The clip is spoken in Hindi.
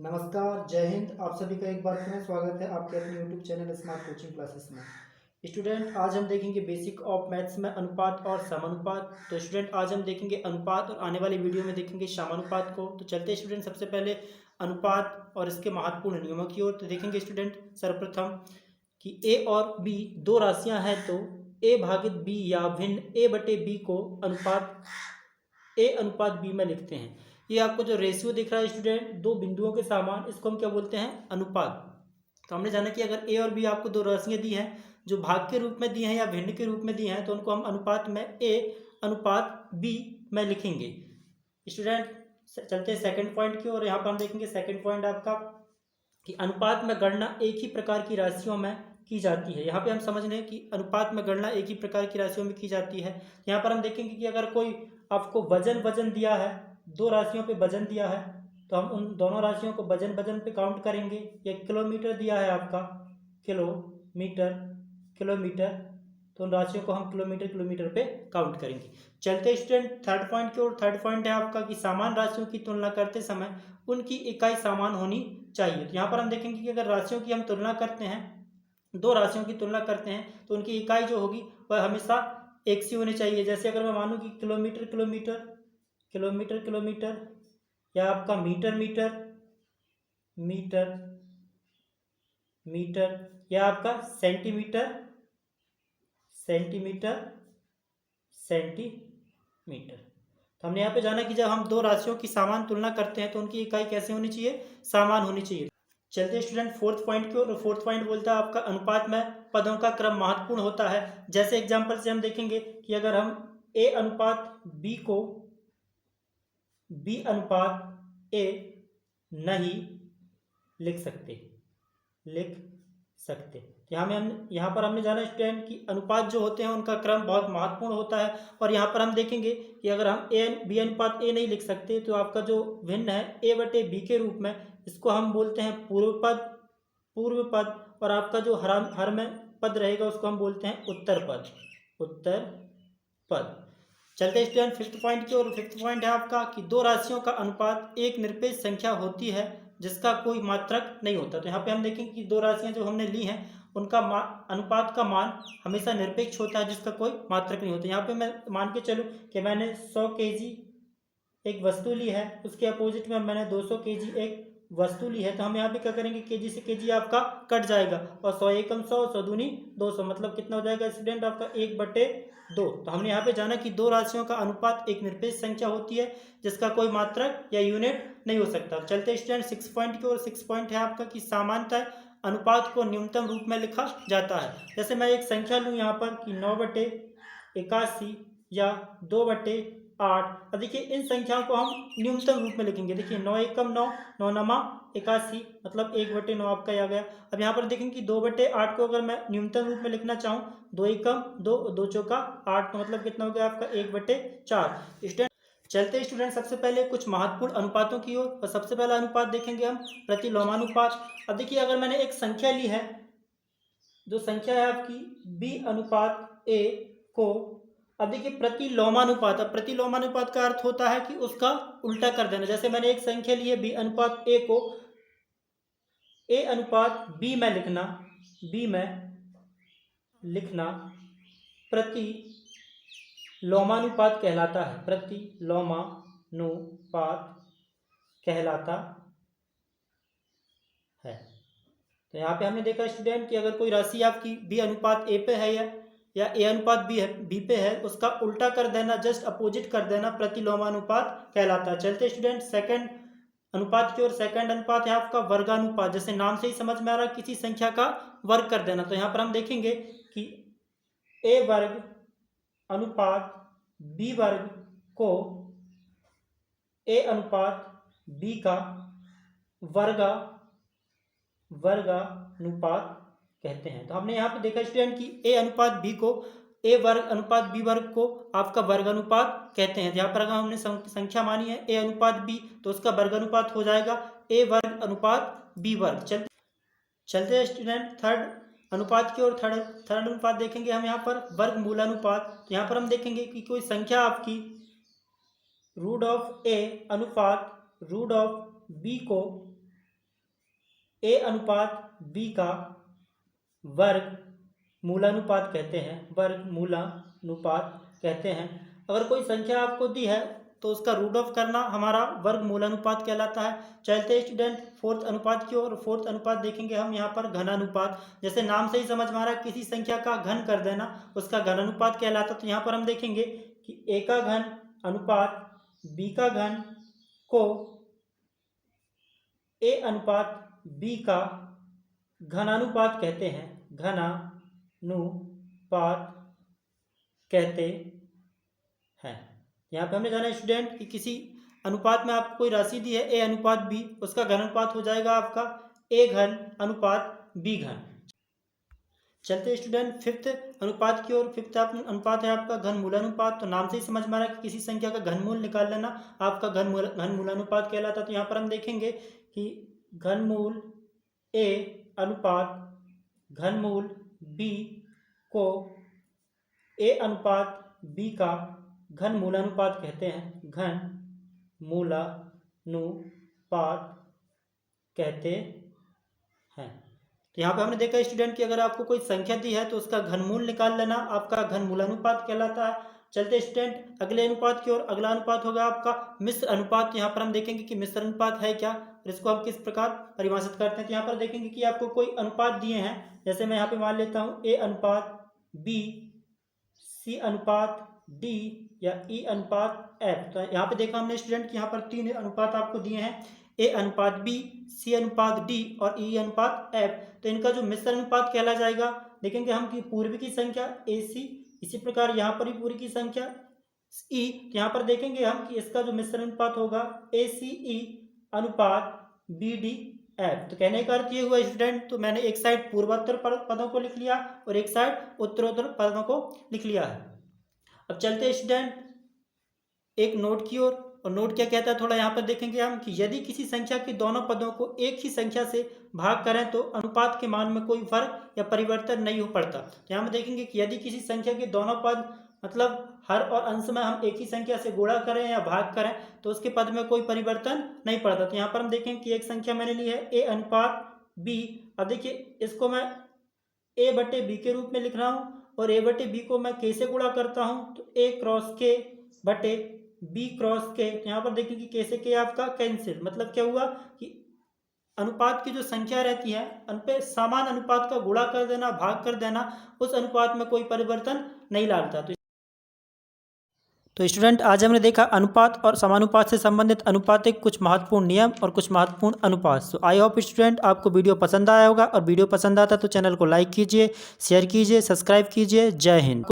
नमस्कार, जय हिंद। आप सभी का एक बार फिर स्वागत है आपके अपने YouTube channel smart coaching classes में। स्टूडेंट, आज हम देखेंगे बेसिक ऑफ मैथ्स में अनुपात और समानुपात। तो स्टूडेंट, आज हम देखेंगे अनुपात और आने वाली वीडियो में देखेंगे समानुपात को। तो चलते स्टूडेंट सबसे पहले अनुपात और इसके महत्वपूर्ण नियमों की ओर। तो देखेंगे स्टूडेंट सर्वप्रथम कि ए और बी दो राशियां हैं, तो ए भागित बी या भिन्न ए बटे बी को अनुपात ए अनुपात बी में लिखते हैं। ये आपको जो रेशियो दिख रहा है स्टूडेंट, दो बिंदुओं के समान, इसको हम क्या बोलते हैं? अनुपात। तो हमने जाना कि अगर ए और बी आपको दो राशियां दी हैं जो भाग के रूप में दी हैं या भिन्न के रूप में दी हैं, तो उनको हम अनुपात में ए अनुपात बी में लिखेंगे। स्टूडेंट, चलते हैं सेकंड पॉइंट की ओर। यहाँ पर हम देखेंगे सेकंड पॉइंट आपका कि अनुपात में गणना एक ही प्रकार की राशियों में की जाती है। यहाँ पे हम समझ रहे हैं कि अनुपात में गणना एक ही प्रकार की राशियों में की जाती है। यहाँ पर हम देखेंगे कि अगर कोई आपको वजन दिया है, दो राशियों पे वजन दिया है, तो हम उन दोनों राशियों को वजन पे काउंट करेंगे। या किलोमीटर दिया है आपका, किलोमीटर किलोमीटर, तो उन राशियों को हम किलोमीटर पे काउंट करेंगे। चलते स्टूडेंट थर्ड पॉइंट की ओर। थर्ड पॉइंट है आपका कि समान राशियों की तुलना करते समय उनकी इकाई समान होनी चाहिए। तो यहाँ पर हम देखेंगे कि अगर राशियों की हम तुलना करते हैं, दो राशियों की तुलना करते हैं, तो उनकी इकाई जो होगी वह हमेशा एक सी होनी चाहिए। जैसे अगर मैं मानूं कि किलोमीटर किलोमीटर किलोमीटर किलोमीटर, या आपका मीटर मीटर मीटर मीटर, या आपका सेंटीमीटर सेंटीमीटर सेंटीमीटर। तो हमने यहाँ पे जाना कि जब हम दो राशियों की समान तुलना करते हैं तो उनकी इकाई कैसे होनी चाहिए? समान होनी चाहिए। चलते स्टूडेंट फोर्थ पॉइंट की ओर। फोर्थ पॉइंट बोलता है आपका अनुपात में पदों का क्रम महत्वपूर्ण होता है। जैसे एग्जांपल से हम देखेंगे कि अगर हम ए अनुपात बी को बी अनुपात ए नहीं लिख सकते। यहाँ पर हमने जाना स्टूडेंट कि अनुपात जो होते हैं उनका क्रम बहुत महत्वपूर्ण होता है। और यहाँ पर हम देखेंगे कि अगर हम ए बी अनुपात ए नहीं लिख सकते, तो आपका जो भिन्न है ए बटे बी के रूप में, इसको हम बोलते हैं पूर्व पद। और आपका जो हर में पद रहेगा उसको हम बोलते हैं उत्तर पद। चलते स्टूडेंट फिफ्थ पॉइंट की ओर। फिफ्थ पॉइंट है आपका कि दो राशियों का अनुपात एक निरपेक्ष संख्या होती है जिसका कोई मात्रक नहीं होता। तो यहाँ पे हम देखेंगे कि दो राशियां जो हमने ली हैं उनका अनुपात का मान हमेशा निरपेक्ष होता है जिसका कोई मात्रक नहीं होता। यहाँ पे मैं मान के चलूँ कि मैंने 100 kg एक वस्तु ली है, उसके अपोजिट में मैंने 200 kg एक वस्तु ली है, तो हम यहाँ पे क्या करेंगे, केजी से केजी आपका कट जाएगा और 100 एकम 100, 100 दूनी 200, मतलब कितना हो जाएगा स्टूडेंट आपका 1/2। तो हमने यहाँ पे जाना कि दो राशियों का अनुपात एक निरपेक्ष संख्या होती है जिसका कोई मात्रक या यूनिट नहीं हो सकता। चलते स्टूडेंट 6 पॉइंट की ओर। 6 पॉइंट है आपका कि सामान्यतः अनुपात को न्यूनतम रूप में लिखा जाता है। जैसे मैं एक संख्या लूँ यहाँ पर कि 9/81 या 2/8। अब देखिए इन संख्याओं को हम न्यूनतम रूप में लिखेंगे। देखिए 9 एकम 9, 9 नमा 81, मतलब 1/9 आपका आ गया। अब यहाँ पर देखेंगे कि 2/8 को अगर मैं न्यूनतम रूप में लिखना चाहूँ, 2 एकम 2, 2 चौका 8, तो मतलब कितना हो गया आपका 1/4। स्टूडेंट, चलते स्टूडेंट सबसे पहले कुछ महत्वपूर्ण अनुपातों की ओर। और सबसे पहला अनुपात देखेंगे हम प्रतिलोमानुपात। अब देखिए अगर मैंने एक संख्या ली है, जो संख्या है आपकी बी अनुपात ए को, अब देखिए प्रतिलोमानुपात। अब प्रतिलोमानुपात का अर्थ होता है कि उसका उल्टा कर देना। जैसे मैंने एक संख्या ली है बी अनुपात ए को ए अनुपात बी में लिखना प्रतिलोमानुपात कहलाता है। प्रतिलोमानुपात कहलाता है। तो यहाँ पे हमने देखा स्टूडेंट कि अगर कोई राशि आपकी बी अनुपात ए पे है या ए अनुपात बी पे है, उसका उल्टा कर देना, जस्ट अपोजिट कर देना, प्रतिलोमानुपात कहलाता है। चलते स्टूडेंट सेकंड अनुपात की ओर। सेकंड अनुपात है आपका वर्गानुपात। जैसे नाम से ही समझ में आ रहा है, किसी संख्या का वर्ग कर देना। तो यहाँ पर हम देखेंगे कि ए वर्ग अनुपात बी वर्ग को ए अनुपात बी का वर्गानुपात कहते हैं। तो हमने यहाँ पे देखा स्टूडेंट कि ए अनुपात बी को ए वर्ग अनुपात बी वर्ग को आपका वर्गानुपात कहते हैं। यहाँ पर अगर हमने संख्या मानी है ए अनुपात बी, तो उसका वर्गानुपात हो जाएगा ए वर्ग अनुपात बी वर्ग। चलते स्टूडेंट थर्ड अनुपात की ओर। थर्ड अनुपात देखेंगे हम यहाँ पर वर्गमूलानुपात। तो यहाँ पर हम देखेंगे कि कोई संख्या आपकी रूट ऑफ ए अनुपात रूट ऑफ बी को ए अनुपात बी का वर्ग मूलानुपात कहते हैं, वर्ग मूलानुपात कहते हैं। अगर कोई संख्या आपको दी है तो उसका रूट ऑफ करना हमारा वर्ग मूलानुपात कहलाता है। चलते हैं स्टूडेंट फोर्थ अनुपात की ओर। फोर्थ अनुपात देखेंगे हम यहाँ पर घनानुपात। जैसे नाम से ही समझ में आ रहा है, किसी संख्या का घन कर देना उसका घनानुपात कहलाता है। तो यहाँ पर हम देखेंगे कि ए का घन अनुपात बी का घन को ए अनुपात बी का घनानुपात कहते हैं, घनानुपात कहते हैं। यहाँ पे हमने जाना स्टूडेंट कि किसी अनुपात में आपको कोई राशि दी है ए अनुपात बी, उसका घनानुपात हो जाएगा आपका ए घन अनुपात बी घन। चलते स्टूडेंट फिफ्थ अनुपात की ओर। फिफ्थ अनुपात है आपका घन मूलानुपात। तो नाम से ही समझ में आ रहा है कि किसी संख्या का घनमूल निकाल लेना आपका घन मूलानुपात कहलाता है। तो यहाँ पर हम देखेंगे कि घनमूल ए अनुपात घनमूल बी को ए अनुपात बी का घन मूलानुपात कहते हैं, घन मूलानुपात कहते हैं। तो यहाँ पे हमने देखा स्टूडेंट कि अगर आपको कोई संख्या दी है तो उसका घनमूल निकाल लेना आपका घन मूलानुपात कहलाता है। चलते स्टूडेंट अगले अनुपात की ओर। अगला अनुपात होगा आपका मिश्र अनुपात। यहाँ पर हम देखेंगे कि मिश्र अनुपात है क्या और इसको हम किस प्रकार परिभाषित करते हैं। तो यहाँ पर देखेंगे कि आपको कोई अनुपात दिए हैं, जैसे मैं यहाँ पे मान लेता हूँ ए अनुपात बी, सी अनुपात डी या ई अनुपात एफ। तो यहाँ पे देखा हमने स्टूडेंट कि यहाँ पर 3 अनुपात आपको दिए हैं, ए अनुपात बी, सी अनुपात डी और ई अनुपात एफ। तो इनका जो मिश्र अनुपात कहला जाएगा, देखेंगे हम कि पूर्व की संख्या ए सी, इसी प्रकार यहाँ पर भी पूर्व की संख्या ई। तो यहाँ पर देखेंगे हम कि इसका जो मिश्र अनुपात होगा ए सी ई अनुपात बी डी एफ। तो कहने का अर्थ ये हुआ स्टूडेंट, तो मैंने एक साइड पूर्वोत्तर पदों को लिख लिया और एक साइड उत्तरोत्तर पदों को लिख लिया है। अब चलते स्टूडेंट एक नोट की ओर। और नोट क्या कहता है थोड़ा यहाँ पर देखेंगे हम कि यदि किसी संख्या के दोनों पदों को एक ही संख्या से भाग करें तो अनुपात के मान में कोई फर्क या परिवर्तन नहीं हो पड़ता। तो यहाँ पर देखेंगे कि यदि किसी संख्या के दोनों पद मतलब हर और अंश में हम एक ही संख्या से गुणा करें या भाग करें तो उसके पद में कोई परिवर्तन नहीं पड़ता। तो यहाँ पर हम देखें कि एक संख्या मैंने ली है ए अनुपात बी। अब देखिए इसको मैं ए बटे बी के रूप में लिख रहा हूँ और ए बटे बी को मैं कैसे गुणा करता हूँ, तो ए क्रॉस के बटे बी क्रॉस के। यहाँ पर देखिए कि कैसे के आपका कैंसिल, मतलब क्या हुआ कि अनुपात की जो संख्या रहती है उन पे समान अनुपात का गुणा कर देना, भाग कर देना, उस अनुपात में कोई परिवर्तन नहीं लाता। तो स्टूडेंट आज हमने देखा अनुपात और समानुपात से संबंधित अनुपात के कुछ महत्वपूर्ण नियम और कुछ महत्वपूर्ण अनुपात। सो आई होप स्टूडेंट आपको वीडियो पसंद आया होगा, और वीडियो पसंद आता तो चैनल को लाइक कीजिए, शेयर कीजिए, सब्सक्राइब कीजिए। जय हिंद।